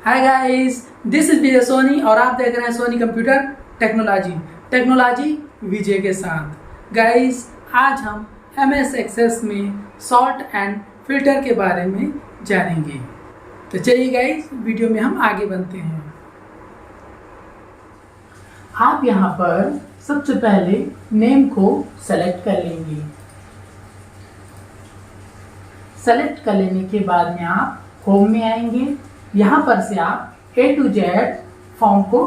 Hi guys, this is विजय सोनी और आप देख रहे हैं सोनी कंप्यूटर टेक्नोलॉजी विजय के साथ। गाइस, आज हम MS एक्सेस में सॉर्ट एंड फिल्टर के बारे में जानेंगे। तो चलिए गाइस, वीडियो में हम आगे बढ़ते हैं। आप यहाँ पर सबसे पहले नेम को सेलेक्ट कर लेंगे। सेलेक्ट कर लेने के बाद में आप होम में आएंगे। यहाँ पर से आप A to Z फॉर्म को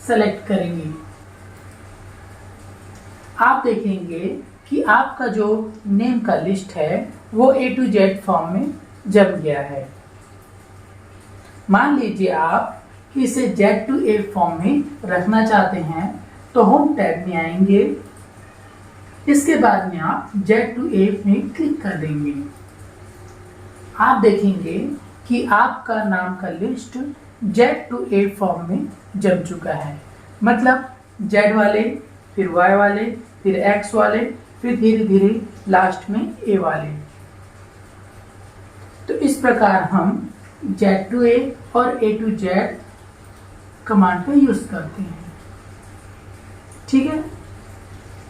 सेलेक्ट करेंगे। आप देखेंगे कि आपका जो नेम का लिस्ट है वो A to Z फॉर्म में जम गया है। मान लीजिए आप इसे Z to A फॉर्म में रखना चाहते हैं तो होम टैब में आएंगे। इसके बाद में आप Z to A में क्लिक कर देंगे। आप देखेंगे कि आपका नाम का list Z to A form में जम चुका है। मतलब Z वाले, फिर Y वाले, फिर X वाले, फिर धीरे धीरे लास्ट में A वाले। तो इस प्रकार हम Z to A और A to Z कमांड का यूज करते हैं। ठीक है।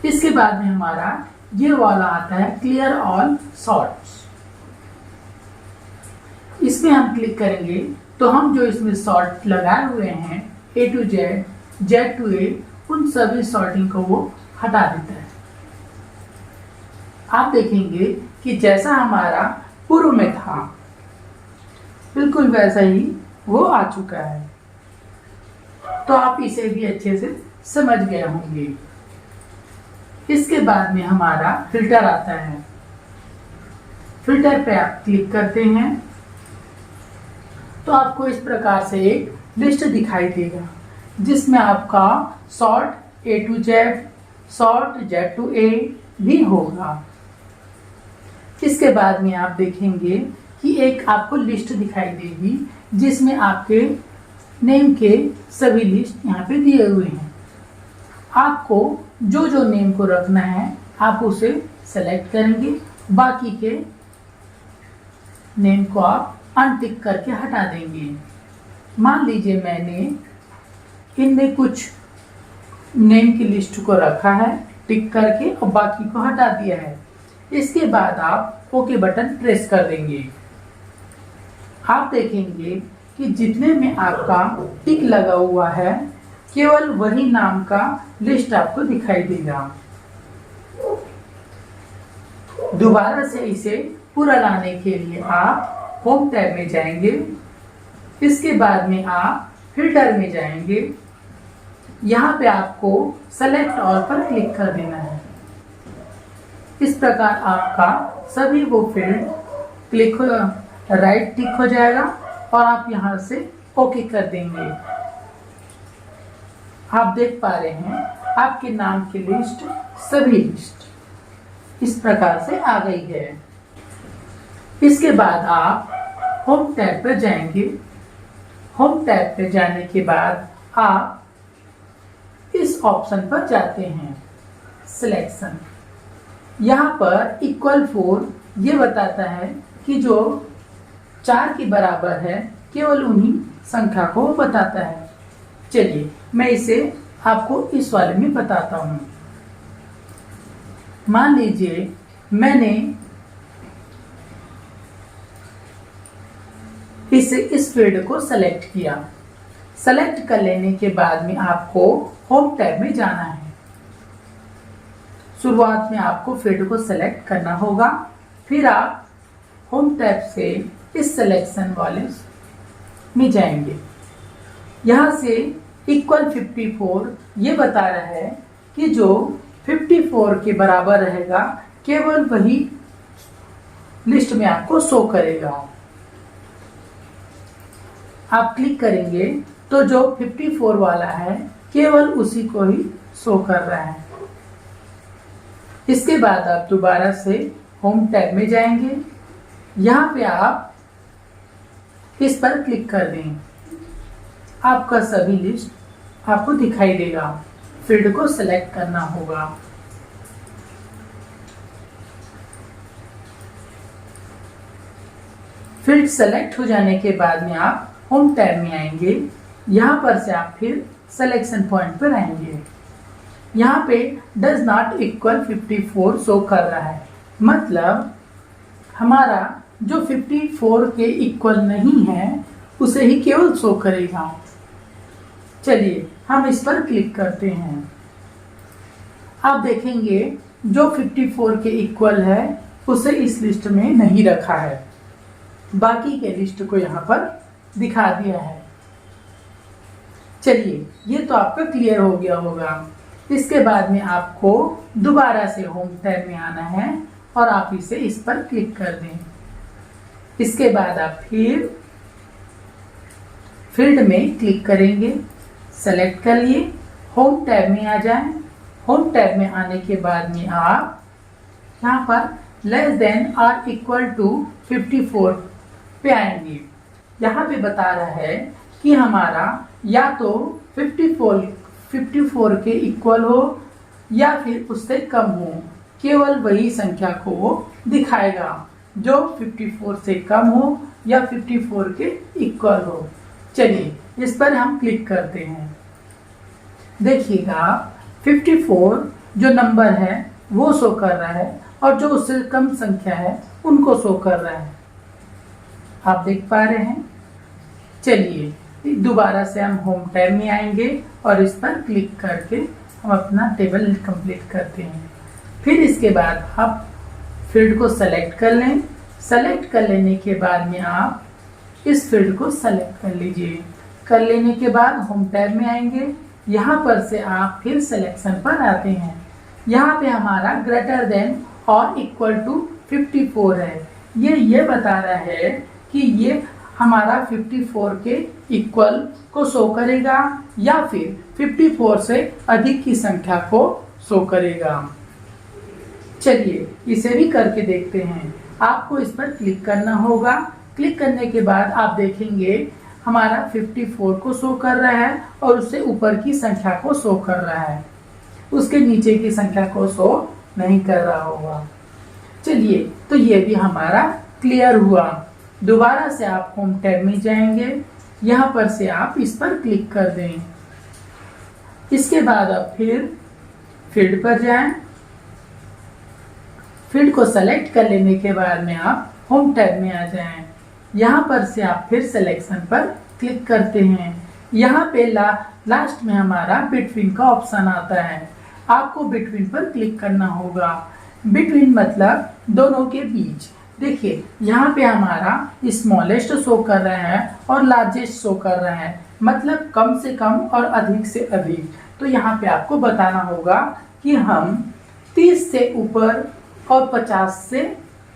इसके बाद में हमारा ये वाला आता है क्लियर ऑल सॉर्ट्स। इसमें हम क्लिक करेंगे तो हम जो इसमें सॉर्ट लगाए हुए हैं A to Z, Z to A, उन सभी सॉर्टिंग को वो हटा देता है। आप देखेंगे कि जैसा हमारा पूर्व में था बिल्कुल वैसा ही वो आ चुका है। तो आप इसे भी अच्छे से समझ गए होंगे। इसके बाद में हमारा फिल्टर आता है। फिल्टर पे आप क्लिक करते हैं तो आपको इस प्रकार से एक लिस्ट दिखाई देगा जिसमें आपका sort A to Z, sort Z to A भी होगा। इसके बाद में आप देखेंगे कि एक आपको लिस्ट दिखाई देगी जिसमें आपके नेम के सभी लिस्ट यहाँ पे दिए हुए हैं। आपको जो जो नेम को रखना है आप उसे सेलेक्ट करेंगे। बाकी के नेम को आप अनटिक करके हटा देंगे। मान लीजिए मैंने इनमें कुछ नेम की लिस्ट को रखा है टिक करके और बाकी को हटा दिया है। इसके बाद आप ओके बटन प्रेस कर देंगे। आप देखेंगे कि जितने में आपका टिक लगा हुआ है केवल वही नाम का लिस्ट आपको दिखाई देगा। दोबारा से इसे पूरा लाने के लिए आप होम टैब में जाएंगे। इसके बाद में आप फिल्टर में जाएंगे। यहाँ पे आपको सेलेक्ट ऑल पर क्लिक कर देना है। इस प्रकार आपका सभी वो फील्ड क्लिक हो राइट टिक हो जाएगा और आप यहाँ से ओके कर देंगे। आप देख पा रहे हैं आपके नाम की लिस्ट सभी लिस्ट इस प्रकार से आ गई है। इसके बाद आप होम टैब पर जाएंगे। होम टैब पे जाने के बाद आप इस ऑप्शन पर जाते हैं सिलेक्शन। यहाँ पर इक्वल 4 ये बताता है कि जो 4 के बराबर है केवल उन्हीं संख्या को बताता है। चलिए मैं इसे आपको इस वाले में बताता हूँ। मान लीजिए मैंने इस फील्ड को सेलेक्ट किया। सेलेक्ट कर लेने के बाद में आपको होम टैब में जाना है। शुरुआत में आपको फील्ड को सेलेक्ट करना होगा। फिर आप होम टैब से इस सिलेक्शन वाले में जाएंगे। यहाँ से इक्वल 54 ये बता रहा है कि जो 54 के बराबर रहेगा केवल वही लिस्ट में आपको शो करेगा। आप क्लिक करेंगे तो जो 54 वाला है केवल उसी को ही शो कर रहा है। इसके बाद आप दोबारा से होम टैब में जाएंगे। यहाँ पे आप इस पर क्लिक कर दें। आपका सभी लिस्ट आपको दिखाई देगा। फील्ड को सेलेक्ट करना होगा। फील्ड सेलेक्ट हो जाने के बाद में आप होम टैब में आएंगे। यहाँ पर से आप फिर सिलेक्शन पॉइंट पर आएंगे। यहाँ पे डज नॉट इक्वल 54 शो कर रहा है, मतलब हमारा जो 54 के इक्वल नहीं है उसे ही केवल शो करेगा। चलिए हम इस पर क्लिक करते हैं। आप देखेंगे जो 54 के इक्वल है उसे इस लिस्ट में नहीं रखा है, बाकी के लिस्ट को यहाँ पर दिखा दिया है। चलिए ये तो आपका क्लियर हो गया होगा। इसके बाद में आपको दोबारा से होम टैब में आना है और आप इसे इस पर क्लिक कर दें। इसके बाद आप फिर फील्ड में क्लिक करेंगे, सेलेक्ट कर लिए, होम टैब में आ जाएं। होम टैब में आने के बाद में आप यहाँ पर लेस देन और इक्वल टू 54 पे आएंगे। यहाँ पे बता रहा है कि हमारा या तो 54 के इक्वल हो या फिर उससे कम हो, केवल वही संख्या को वो दिखाएगा जो 54 से कम हो या 54 के इक्वल हो। चलिए इस पर हम क्लिक करते हैं। देखिएगा 54 जो नंबर है वो शो कर रहा है और जो उससे कम संख्या है उनको शो कर रहा है। आप देख पा रहे हैं। चलिए दोबारा से हम होम टैब में आएंगे और इस पर क्लिक करके हम अपना टेबल कंप्लीट करते हैं। फिर इसके बाद आप फील्ड को सेलेक्ट कर लें। सेलेक्ट कर लेने के बाद में आप इस फील्ड को सेलेक्ट कर लीजिए। कर लेने के बाद होम टैब में आएंगे। यहाँ पर से आप फिर सिलेक्शन पर आते हैं। यहाँ पे हमारा ग्रेटर देन और इक्वल टू 54 है। ये बता रहा है कि ये हमारा 54 के इक्वल को शो करेगा या फिर 54 से अधिक की संख्या को शो करेगा। चलिए इसे भी करके देखते हैं। आपको इस पर क्लिक करना होगा। क्लिक करने के बाद आप देखेंगे हमारा 54 को शो कर रहा है और उससे ऊपर की संख्या को शो कर रहा है, उसके नीचे की संख्या को शो नहीं कर रहा होगा। चलिए तो ये भी हमारा क्लियर हुआ। दोबारा से आप होम टैब में जाएंगे। यहाँ पर से आप इस पर क्लिक कर दें। इसके बाद आप फिर फील्ड पर जाएं। फील्ड को सेलेक्ट कर लेने के बाद में आप होम टैब में आ जाएं। यहाँ पर से आप फिर सिलेक्शन पर क्लिक करते हैं। यहाँ पे लास्ट में हमारा बिटवीन का ऑप्शन आता है। आपको बिटवीन पर क्लिक करना होगा। बिटवीन मतलब दोनों के बीच। देखिए यहाँ पे हमारा स्मॉलेस्ट शो कर रहा है और लार्जेस्ट शो कर रहा है, मतलब कम से कम और अधिक से अधिक। तो यहाँ पे आपको बताना होगा कि हम 30 से ऊपर और 50 से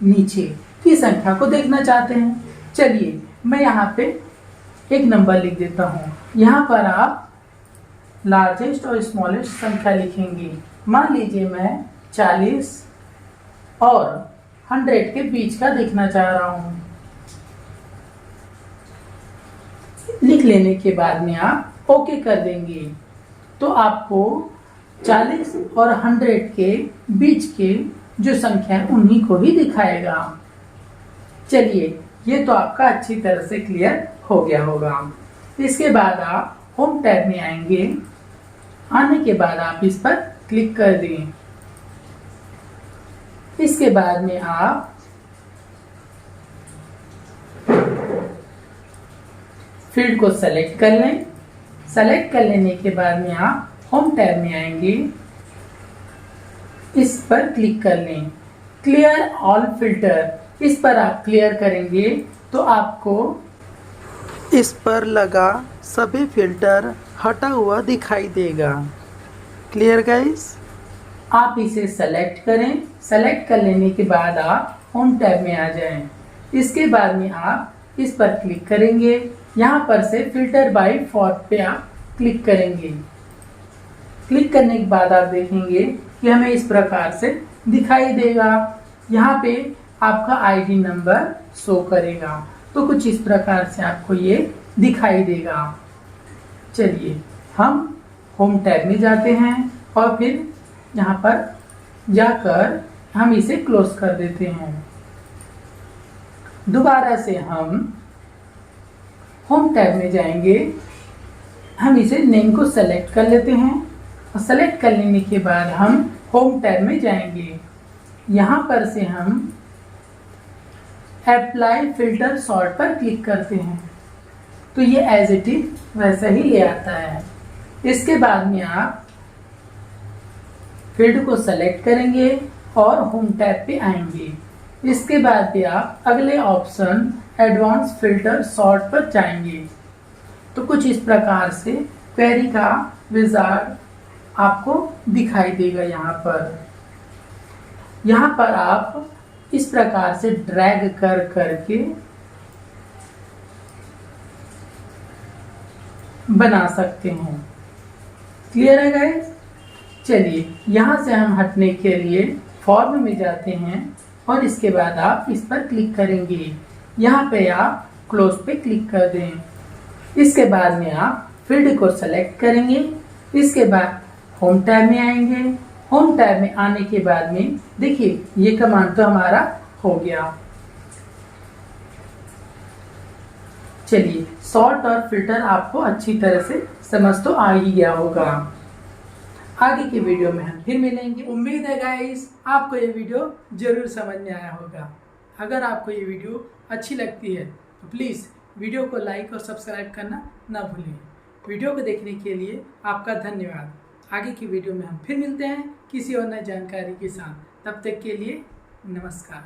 नीचे की संख्या को देखना चाहते हैं। चलिए मैं यहाँ पे एक नंबर लिख देता हूँ। यहाँ पर आप लार्जेस्ट और स्मॉलेस्ट संख्या लिखेंगे। मान लीजिए मैं 40 और 100 के बीच का देखना चाह रहा हूँ। लिख लेने के बाद में आप ओके कर देंगे तो आपको 40 और 100 के बीच के जो संख्या है उन्हीं को ही दिखाएगा। चलिए ये तो आपका अच्छी तरह से क्लियर हो गया होगा। इसके बाद आप होम टैब में आएंगे। आने के बाद आप इस पर क्लिक कर दें। इसके बाद में आप फील्ड को सेलेक्ट कर लें। सेलेक्ट कर लेने के बाद में आप होम टैब में आएंगे। इस पर क्लिक कर लें। क्लियर ऑल फिल्टर, इस पर आप क्लियर करेंगे तो आपको इस पर लगा सभी फिल्टर हटा हुआ दिखाई देगा। Clear guys. आप इसे सेलेक्ट करें। सेलेक्ट कर लेने के बाद आप होम टैब में आ जाएं। इसके बाद में आप इस पर क्लिक करेंगे। यहाँ पर से फिल्टर बाय फॉर्म पे आप क्लिक करेंगे। क्लिक करने के बाद आप देखेंगे कि हमें इस प्रकार से दिखाई देगा। यहाँ पे आपका आईडी नंबर शो करेगा। तो कुछ इस प्रकार से आपको ये दिखाई देगा। चलिए हम होम टैब में जाते हैं और फिर यहाँ पर जाकर हम इसे क्लोज कर देते हैं। दोबारा से हम होम टैब में जाएंगे, हम इसे नेम को सेलेक्ट कर लेते हैं और सेलेक्ट कर लेने के बाद हम होम टैब में जाएंगे। यहाँ पर से हम अप्लाई फिल्टर सॉर्ट पर क्लिक करते हैं तो ये एज इट इज वैसा ही ले आता है। इसके बाद में आप फील्ड को सेलेक्ट करेंगे और होम टैब पे आएंगे। इसके बाद भी आप अगले ऑप्शन एडवांस फिल्टर सॉर्ट पर जाएंगे तो कुछ इस प्रकार से क्वेरी का विजार्ड आपको दिखाई देगा। यहाँ पर आप इस प्रकार से ड्रैग कर करके बना सकते हैं। क्लियर है गाइस? चलिए यहाँ से हम हटने के लिए फॉर्म में जाते हैं और इसके बाद आप इस पर क्लिक करेंगे। यहाँ पे आप क्लोज पे क्लिक कर दें। इसके बाद में आप फील्ड को सेलेक्ट करेंगे। इसके बाद होम टैब में आएंगे। होम टैब में आने के बाद में देखिए ये कमांड तो हमारा हो गया। चलिए सॉर्ट और फिल्टर आपको अच्छी तरह से समझ तो आ ही गया होगा। आगे की वीडियो में हम फिर मिलेंगे। उम्मीद है गाइस आपको ये वीडियो जरूर समझ में आया होगा। अगर आपको ये वीडियो अच्छी लगती है तो प्लीज़ वीडियो को लाइक और सब्सक्राइब करना ना भूलें। वीडियो को देखने के लिए आपका धन्यवाद। आगे की वीडियो में हम फिर मिलते हैं किसी और नई जानकारी के साथ। तब तक के लिए नमस्कार।